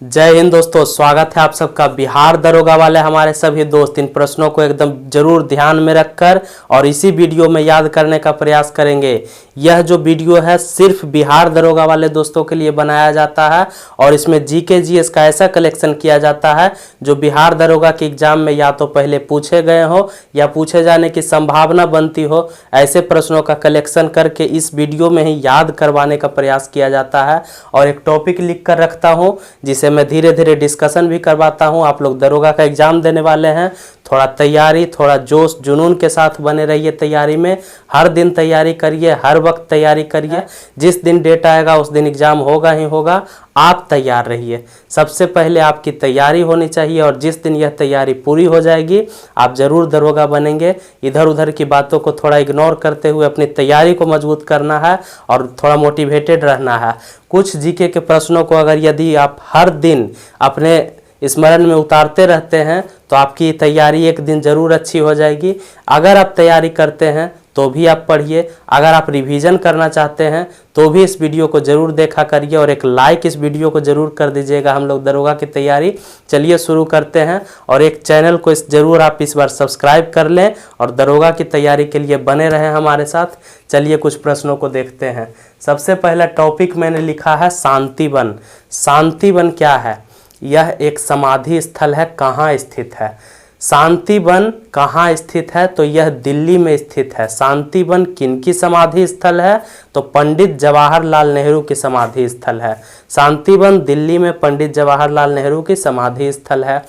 जय हिंद दोस्तों, स्वागत है आप सबका बिहार दरोगा वाले हमारे सभी दोस्त। इन प्रश्नों को एकदम जरूर ध्यान में रखकर और इसी वीडियो में याद करने का प्रयास करेंगे। यह जो वीडियो है सिर्फ बिहार दरोगा वाले दोस्तों के लिए बनाया जाता है और इसमें जीके जीएस का ऐसा कलेक्शन किया जाता है जो बिहार दरोगा के एग्जाम में या तो पहले पूछे गए हो या पूछे जाने की संभावना बनती हो, ऐसे प्रश्नों का कलेक्शन करके इस वीडियो में ही याद करवाने का प्रयास किया जाता है। और एक टॉपिक लिख कर रखता हूँ जिसे मैं धीरे धीरे डिस्कशन भी करवाता हूं। आप लोग दरोगा का एग्जाम देने वाले हैं, थोड़ा तैयारी, थोड़ा जोश जुनून के साथ बने रहिए तैयारी में। हर दिन तैयारी करिए, हर वक्त तैयारी करिए। जिस दिन डेट आएगा उस दिन एग्जाम होगा ही होगा। आप तैयार रहिए। सबसे पहले आपकी तैयारी होनी चाहिए और जिस दिन यह तैयारी पूरी हो जाएगी आप जरूर दरोगा बनेंगे। इधर उधर की बातों को थोड़ा इग्नोर करते हुए अपनी तैयारी को मजबूत करना है और थोड़ा मोटिवेटेड रहना है। कुछ जीके के प्रश्नों को अगर यदि आप हर दिन अपने स्मरण में उतारते रहते हैं तो आपकी तैयारी एक दिन जरूर अच्छी हो जाएगी। अगर आप तैयारी करते हैं तो भी आप पढ़िए, अगर आप रिवीजन करना चाहते हैं तो भी इस वीडियो को जरूर देखा करिए और एक लाइक इस वीडियो को जरूर कर दीजिएगा। हम लोग दरोगा की तैयारी चलिए शुरू करते हैं और एक चैनल को जरूर आप इस बार सब्सक्राइब कर लें और दरोगा की तैयारी के लिए बने रहें हमारे साथ। चलिए कुछ प्रश्नों को देखते हैं। सबसे पहला टॉपिक मैंने लिखा है शांति वन। शांति वन क्या है? यह एक समाधि स्थल है। कहाँ स्थित है? शांति वन कहाँ स्थित है? तो यह दिल्ली में स्थित है। शांति वन किनकी समाधि स्थल है? तो पंडित जवाहरलाल नेहरू की समाधि स्थल है। शांति वन दिल्ली में पंडित जवाहरलाल नेहरू की समाधि स्थल है।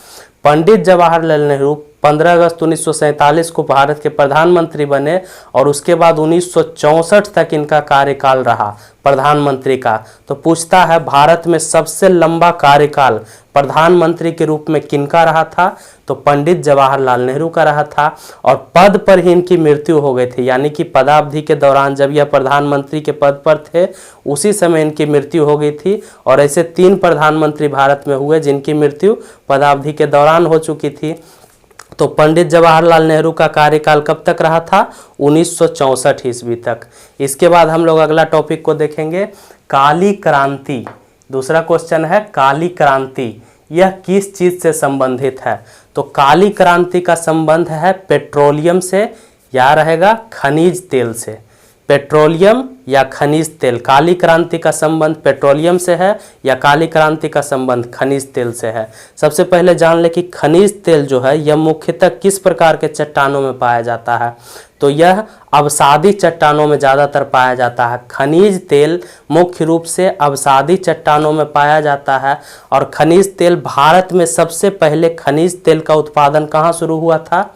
पंडित जवाहरलाल नेहरू 15 अगस्त 1947 को भारत के प्रधानमंत्री बने और उसके बाद 1964 तक इनका कार्यकाल रहा प्रधानमंत्री का। तो पूछता है भारत में सबसे लंबा कार्यकाल प्रधानमंत्री के रूप में किनका रहा था? तो पंडित जवाहरलाल नेहरू का रहा था और पद पर ही इनकी मृत्यु हो गई थी। यानी कि पदावधि के दौरान जब यह प्रधानमंत्री के पद पर थे उसी समय इनकी मृत्यु हो गई थी। और ऐसे 3 प्रधानमंत्री भारत में हुए जिनकी मृत्यु पदावधि के दौरान हो चुकी थी। तो पंडित जवाहरलाल नेहरू का कार्यकाल कब तक रहा था? 1964 ईस्वी तक। इसके बाद हम लोग अगला टॉपिक को देखेंगे, काली क्रांति। दूसरा क्वेश्चन है काली क्रांति, यह किस चीज से संबंधित है? तो काली क्रांति का संबंध है पेट्रोलियम से या रहेगा खनिज तेल से। पेट्रोलियम या खनिज तेल। काली क्रांति का संबंध पेट्रोलियम से है या काली क्रांति का संबंध खनिज तेल से है। सबसे पहले जान ले कि खनिज तेल जो है यह मुख्यतः किस प्रकार के चट्टानों में पाया जाता है? तो यह अवसादी चट्टानों में ज़्यादातर पाया जाता है। खनिज तेल मुख्य रूप से अवसादी चट्टानों में पाया जाता है। और खनिज तेल भारत में सबसे पहले खनिज तेल का उत्पादन कहाँ शुरू हुआ था?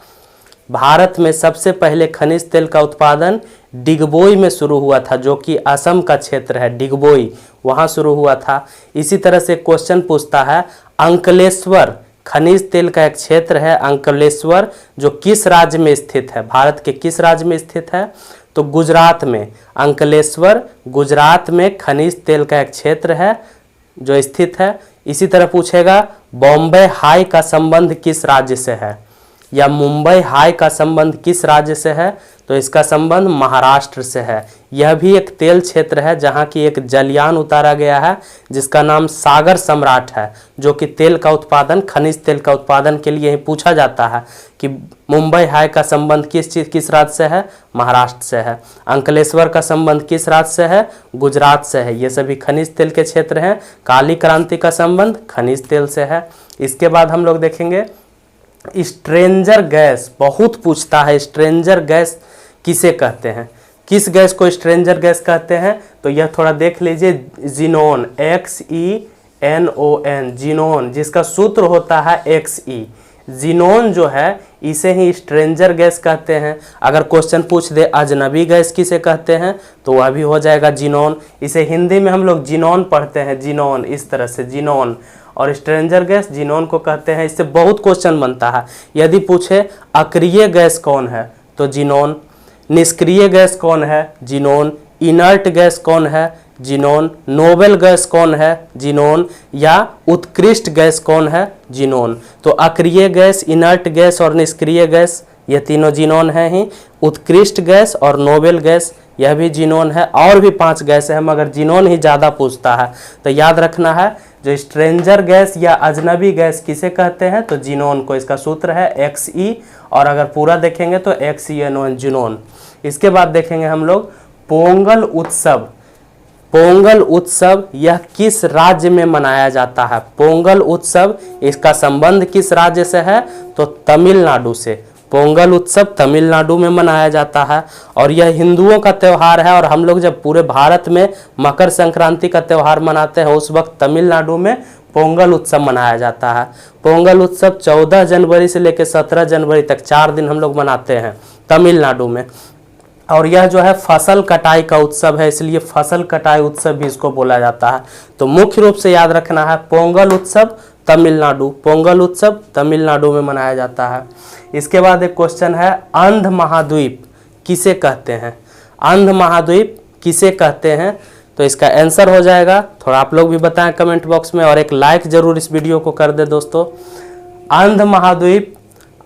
भारत में सबसे पहले खनिज तेल का उत्पादन डिगबोई में शुरू हुआ था, जो कि असम का क्षेत्र है। डिगबोई वहाँ शुरू हुआ था। इसी तरह से क्वेश्चन पूछता है अंकलेश्वर, खनिज तेल का एक क्षेत्र है अंकलेश्वर, जो किस राज्य में स्थित है? भारत के किस राज्य में स्थित है? तो गुजरात में। अंकलेश्वर गुजरात में खनिज तेल का एक क्षेत्र है जो स्थित है। इसी तरह पूछेगा बॉम्बे हाई का संबंध किस राज्य से है या मुंबई हाई का संबंध किस राज्य से है? तो इसका संबंध महाराष्ट्र से है। यह भी एक तेल क्षेत्र है जहाँ की एक जलयान उतारा गया है जिसका नाम सागर सम्राट है, जो कि तेल का उत्पादन, खनिज तेल का उत्पादन के लिए ही पूछा जाता है कि मुंबई हाई का संबंध किस राज्य से है? महाराष्ट्र से है। अंकलेश्वर का संबंध किस राज्य से है? गुजरात से है। ये सभी खनिज तेल के क्षेत्र हैं। काली क्रांति का संबंध खनिज तेल से है। इसके बाद हम लोग देखेंगे स्ट्रेंजर गैस। बहुत पूछता है स्ट्रेंजर गैस किसे कहते हैं? किस गैस को स्ट्रेंजर गैस कहते हैं? तो यह थोड़ा देख लीजिए, जीनोन, XENON, जीनोन, जिसका सूत्र होता है XE। जीनोन जो है इसे ही स्ट्रेंजर गैस कहते हैं। अगर क्वेश्चन पूछ दे अजनबी गैस किसे कहते हैं तो वह भी हो जाएगा जीनोन। इसे हिंदी में हम लोग जीनोन पढ़ते हैं, जीनोन, इस तरह से जीनोन। और स्ट्रेंजर गैस जीनोन को कहते हैं। इससे बहुत क्वेश्चन बनता है। यदि पूछे अक्रिय गैस कौन है तो जीनोन, निष्क्रिय गैस कौन है? जीनोन, इनर्ट गैस कौन है? जीनोन, नोबेल गैस कौन है? जीनोन, या उत्कृष्ट गैस कौन है? जीनोन। तो अक्रिय गैस, इनर्ट गैस और निष्क्रिय गैस ये तीनों जीनोन हैं ही। उत्कृष्ट गैस और नोबेल गैस यह भी जीनोन है। और भी 5 गैस है मगर जीनोन ही ज़्यादा पूछता है। तो याद रखना है जो स्ट्रेंजर गैस या अजनबी गैस किसे कहते हैं, तो जिनोन को। इसका सूत्र है XE, और अगर पूरा देखेंगे तो XENON, जिनोन। इसके बाद देखेंगे हम लोग पोंगल उत्सव। पोंगल उत्सव यह किस राज्य में मनाया जाता है? पोंगल उत्सव, इसका संबंध किस राज्य से है? तो तमिलनाडु से। पोंगल उत्सव तमिलनाडु में मनाया जाता है और यह हिंदुओं का त्यौहार है। और हम लोग जब पूरे भारत में मकर संक्रांति का त्यौहार मनाते हैं, उस वक्त तमिलनाडु में पोंगल उत्सव मनाया जाता है। पोंगल उत्सव 14 जनवरी से लेकर 17 जनवरी तक 4 दिन हम लोग मनाते हैं तमिलनाडु में। और यह जो है फसल कटाई का उत्सव है, इसलिए फसल कटाई उत्सव भी इसको बोला जाता है। तो मुख्य रूप से याद रखना है पोंगल उत्सव तमिलनाडु, पोंगल उत्सव तमिलनाडु में मनाया जाता है। इसके बाद एक क्वेश्चन है, अंध महाद्वीप किसे कहते हैं? अंध महाद्वीप किसे कहते हैं? तो इसका आंसर हो जाएगा, थोड़ा आप लोग भी बताएं कमेंट बॉक्स में, और एक लाइक जरूर इस वीडियो को कर दे दोस्तों। अंध महाद्वीप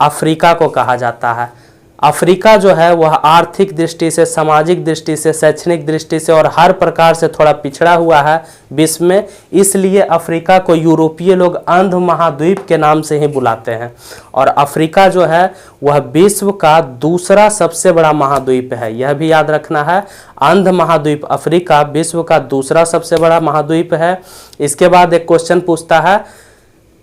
अफ्रीका को कहा जाता है। अफ्रीका जो है वह आर्थिक दृष्टि से, सामाजिक दृष्टि से, शैक्षणिक दृष्टि से और हर प्रकार से थोड़ा पिछड़ा हुआ है विश्व में, इसलिए अफ्रीका को यूरोपीय लोग अंध महाद्वीप के नाम से ही बुलाते हैं। और अफ्रीका जो है वह विश्व का दूसरा सबसे बड़ा महाद्वीप है, यह भी याद रखना है। अंध महाद्वीप अफ्रीका विश्व का दूसरा सबसे बड़ा महाद्वीप है। इसके बाद एक क्वेश्चन पूछता है,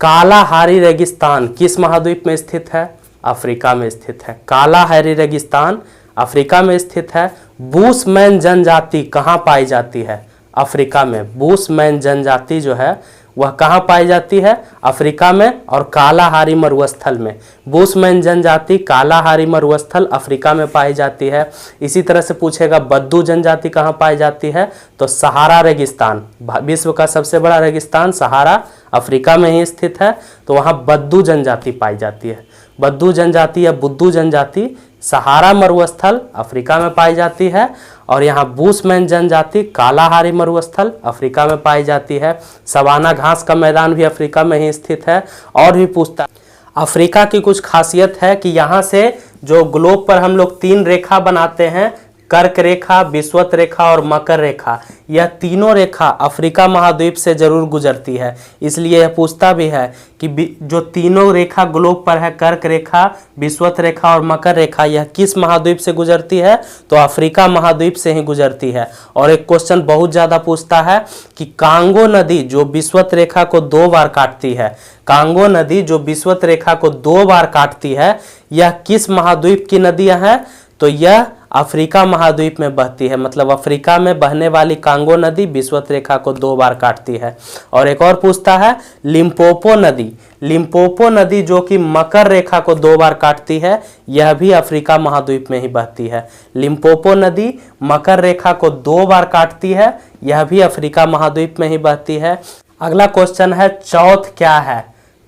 कालाहारी रेगिस्तान किस महाद्वीप में स्थित है? अफ्रीका में स्थित है। कालाहारी रेगिस्तान अफ्रीका में स्थित है। बूशमैन जनजाति कहाँ पाई जाती है? अफ्रीका में। बूशमैन जनजाति जो है वह कहाँ पाई जाती है? अफ्रीका में और कालाहारी मरुस्थल में। बूशमैन जनजाति कालाहारी मरुस्थल अफ्रीका में पाई जाती है। इसी तरह से पूछेगा बद्दू जनजाति कहाँ पाई जाती है? तो सहारा रेगिस्तान, विश्व का सबसे बड़ा रेगिस्तान सहारा अफ्रीका में ही स्थित है, तो वहाँ बद्दू जनजाति पाई जाती है। बद्दू जनजाति या बुद्दू जनजाति सहारा मरुस्थल अफ्रीका में पाई जाती है, और यहाँ बूशमैन जनजाति कालाहारी मरुस्थल अफ्रीका में पाई जाती है। सवाना घास का मैदान भी अफ्रीका में ही स्थित है। और भी पूछता है, अफ्रीका की कुछ खासियत है कि यहाँ से जो ग्लोब पर हम लोग 3 रेखा बनाते हैं, कर्क रेखा, विषुवत रेखा और मकर रेखा, यह तीनों रेखा अफ्रीका महाद्वीप से जरूर गुजरती है। इसलिए यह पूछता भी है कि जो तीनों रेखा ग्लोब पर है, कर्क रेखा, विषुवत रेखा और मकर रेखा, यह किस महाद्वीप से गुजरती है? तो अफ्रीका महाद्वीप से ही गुजरती है। और एक क्वेश्चन बहुत ज़्यादा पूछता है कि कांगो नदी जो विषुवत रेखा को 2 बार काटती है, कांगो नदी जो विषुवत रेखा को 2 बार काटती है, यह किस महाद्वीप की नदियाँ हैं? तो यह अफ्रीका महाद्वीप में बहती है। मतलब अफ्रीका में बहने वाली कांगो नदी विषुवत रेखा को 2 बार काटती है। और एक और पूछता है, लिम्पोपो नदी, लिम्पोपो नदी जो कि मकर रेखा को 2 बार काटती है, यह भी अफ्रीका महाद्वीप में ही बहती है। लिम्पोपो नदी मकर रेखा को 2 बार काटती है, यह भी अफ्रीका महाद्वीप में ही बहती है। अगला क्वेश्चन है, चौथ क्या है?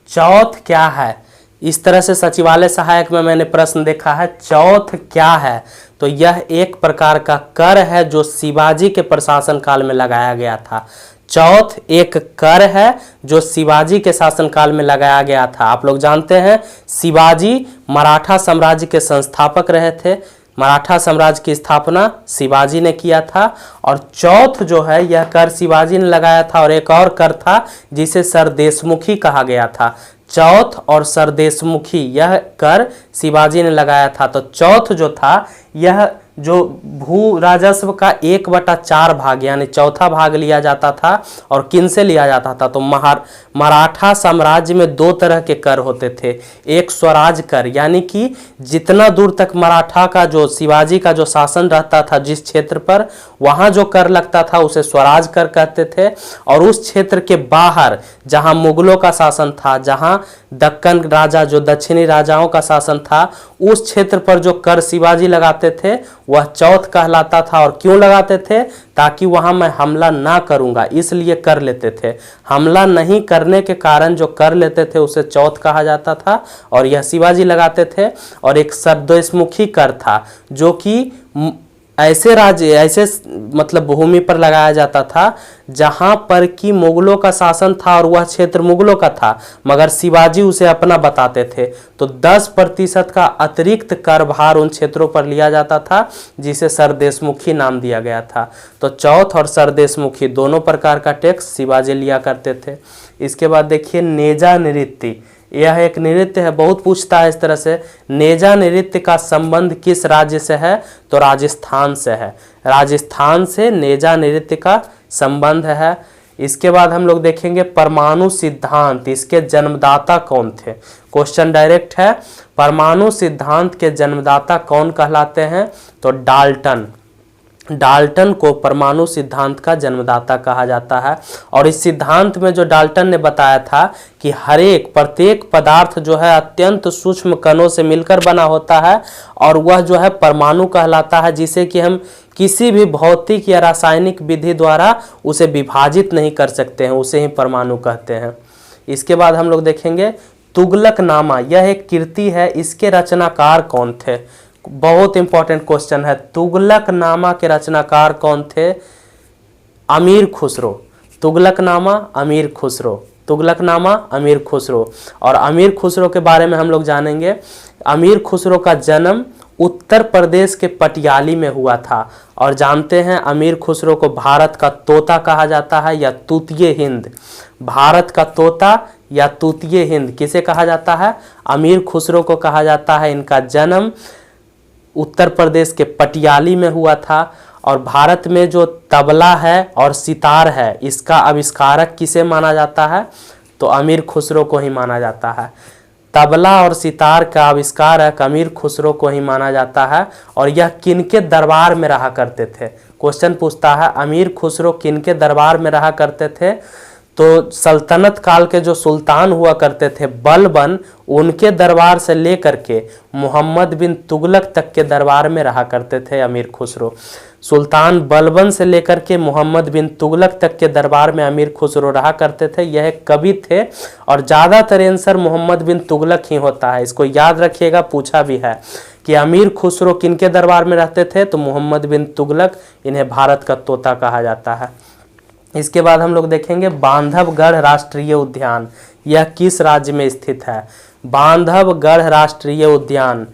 चौथ क्या है? इस तरह से सचिवालय सहायक में मैंने प्रश्न देखा है, चौथ क्या है? तो यह एक प्रकार का कर है जो शिवाजी के प्रशासन काल में लगाया गया था। चौथ एक कर है जो शिवाजी के शासनकाल में लगाया गया था। आप लोग जानते हैं शिवाजी मराठा साम्राज्य के संस्थापक रहे थे। मराठा साम्राज्य की स्थापना शिवाजी ने किया था, और चौथ जो है यह कर शिवाजी ने लगाया था। और एक और कर था जिसे सरदेशमुखी कहा गया था। चौथ और सरदेशमुखी यह कर शिवाजी ने लगाया था। तो चौथ जो था यह जो भू राजस्व का 1/4 भाग यानी चौथा भाग लिया जाता था। और किन से लिया जाता था? तो मराठा साम्राज्य में 2 तरह के कर होते थे। एक स्वराज कर, यानी कि जितना दूर तक मराठा का जो शिवाजी का जो शासन रहता था, जिस क्षेत्र पर, वहाँ जो कर लगता था उसे स्वराज कर कहते थे। और उस क्षेत्र के बाहर जहाँ मुगलों का शासन था, जहाँ दक्कन राजा जो दक्षिणी राजाओं का शासन था, उस क्षेत्र पर जो कर शिवाजी लगाते थे वह चौथ कहलाता था। और क्यों लगाते थे? ताकि वहां मैं हमला ना करूंगा, इसलिए कर लेते थे। हमला नहीं करने के कारण जो कर लेते थे उसे चौथ कहा जाता था, और यह शिवाजी लगाते थे। और एक सरदेशमुखी कर था जो कि ऐसे राज्य, ऐसे मतलब भूमि पर लगाया जाता था जहां पर कि मुगलों का शासन था और वह क्षेत्र मुगलों का था, मगर शिवाजी उसे अपना बताते थे। तो 10% का अतिरिक्त कर भार उन क्षेत्रों पर लिया जाता था, जिसे सरदेशमुखी नाम दिया गया था। तो चौथ और सरदेशमुखी दोनों प्रकार का टैक्स शिवाजी लिया करते थे। इसके बाद देखिए नेजा नृत्य, यह एक नृत्य है, बहुत पूछता है इस तरह से। नेजा नृत्य का संबंध किस राज्य से है? तो राजस्थान से है। राजस्थान से नेजा नृत्य का संबंध है। इसके बाद हम लोग देखेंगे परमाणु सिद्धांत, इसके जन्मदाता कौन थे? क्वेश्चन डायरेक्ट है, परमाणु सिद्धांत के जन्मदाता कौन कहलाते हैं? तो डाल्टन। डाल्टन को परमाणु सिद्धांत का जन्मदाता कहा जाता है। और इस सिद्धांत में जो डाल्टन ने बताया था कि प्रत्येक पदार्थ जो है अत्यंत सूक्ष्म कणों से मिलकर बना होता है और वह जो है परमाणु कहलाता है, जिसे कि हम किसी भी भौतिक या रासायनिक विधि द्वारा उसे विभाजित नहीं कर सकते हैं, उसे ही परमाणु कहते हैं। इसके बाद हम लोग देखेंगे तुगलकनामा, यह एक कृति है, इसके रचनाकार कौन थे? बहुत इंपॉर्टेंट क्वेश्चन है। तुगलकनामा के रचनाकार कौन थे? अमीर खुसरो। तुगलकनामा अमीर खुसरो, तुगलकनामा अमीर खुसरो। और अमीर खुसरो के बारे में हम लोग जानेंगे। अमीर खुसरो का जन्म उत्तर प्रदेश के पटियाली में हुआ था। और जानते हैं अमीर खुसरो को भारत का तोता कहा जाता है या तूतिए हिंद। भारत का तोता या तूतिए हिंद किसे कहा जाता है? अमीर खुसरो को कहा जाता है। इनका जन्म उत्तर प्रदेश के पटियाली में हुआ था। और भारत में जो तबला है और सितार है, इसका आविष्कारक किसे माना जाता है? तो अमीर खुसरो को ही माना जाता है। तबला और सितार का आविष्कारक अमीर खुसरो को ही माना जाता है। और यह किनके दरबार में रहा करते थे? क्वेश्चन पूछता है अमीर खुसरो किनके दरबार में रहा करते थे? तो सल्तनत काल के जो सुल्तान हुआ करते थे बलबन, उनके दरबार से लेकर के मोहम्मद बिन तुगलक तक के दरबार में रहा करते थे अमीर खुसरो। सुल्तान बलबन से लेकर के मोहम्मद बिन तुगलक तक के दरबार में अमीर खुसरो रहा करते थे। यह एक कवि थे और ज़्यादातर आंसर मोहम्मद बिन तुगलक ही होता है, इसको याद रखिएगा, पूछा भी है कि अमीर खुसरो किनके दरबार में रहते थे? तो मोहम्मद बिन तुगलक, इन्हें भारत का तोता कहा जाता है। इसके बाद हम लोग देखेंगे बांधवगढ़ राष्ट्रीय उद्यान, यह किस राज्य में स्थित है? बांधवगढ़ राष्ट्रीय उद्यान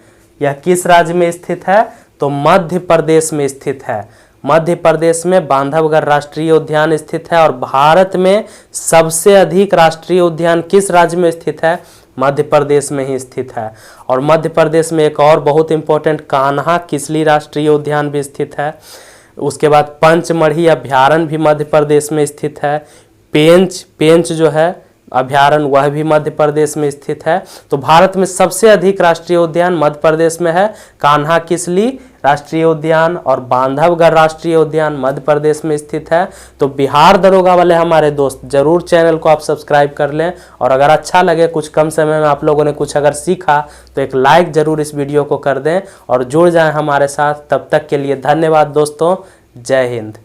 यह किस राज्य में स्थित है? तो मध्य प्रदेश में स्थित है। मध्य प्रदेश में बांधवगढ़ राष्ट्रीय उद्यान स्थित है। और भारत में सबसे अधिक राष्ट्रीय उद्यान किस राज्य में स्थित है? मध्य प्रदेश में ही स्थित है। और मध्य प्रदेश में एक और बहुत इंपॉर्टेंट कान्हा किसली राष्ट्रीय उद्यान भी स्थित है। उसके बाद पंचमढ़ी अभ्यारण्य भी मध्य प्रदेश में स्थित है। पेंच जो है अभ्यारण्य, वह भी मध्य प्रदेश में स्थित है। तो भारत में सबसे अधिक राष्ट्रीय उद्यान मध्य प्रदेश में है। कान्हा किसली राष्ट्रीय उद्यान और बांधवगढ़ राष्ट्रीय उद्यान मध्य प्रदेश में स्थित है। तो बिहार दरोगा वाले हमारे दोस्त जरूर चैनल को आप सब्सक्राइब कर लें। और अगर अच्छा लगे, कुछ कम समय में आप लोगों ने कुछ अगर सीखा, तो एक लाइक जरूर इस वीडियो को कर दें और जुड़ जाएं हमारे साथ। तब तक के लिए धन्यवाद दोस्तों, जय हिंद।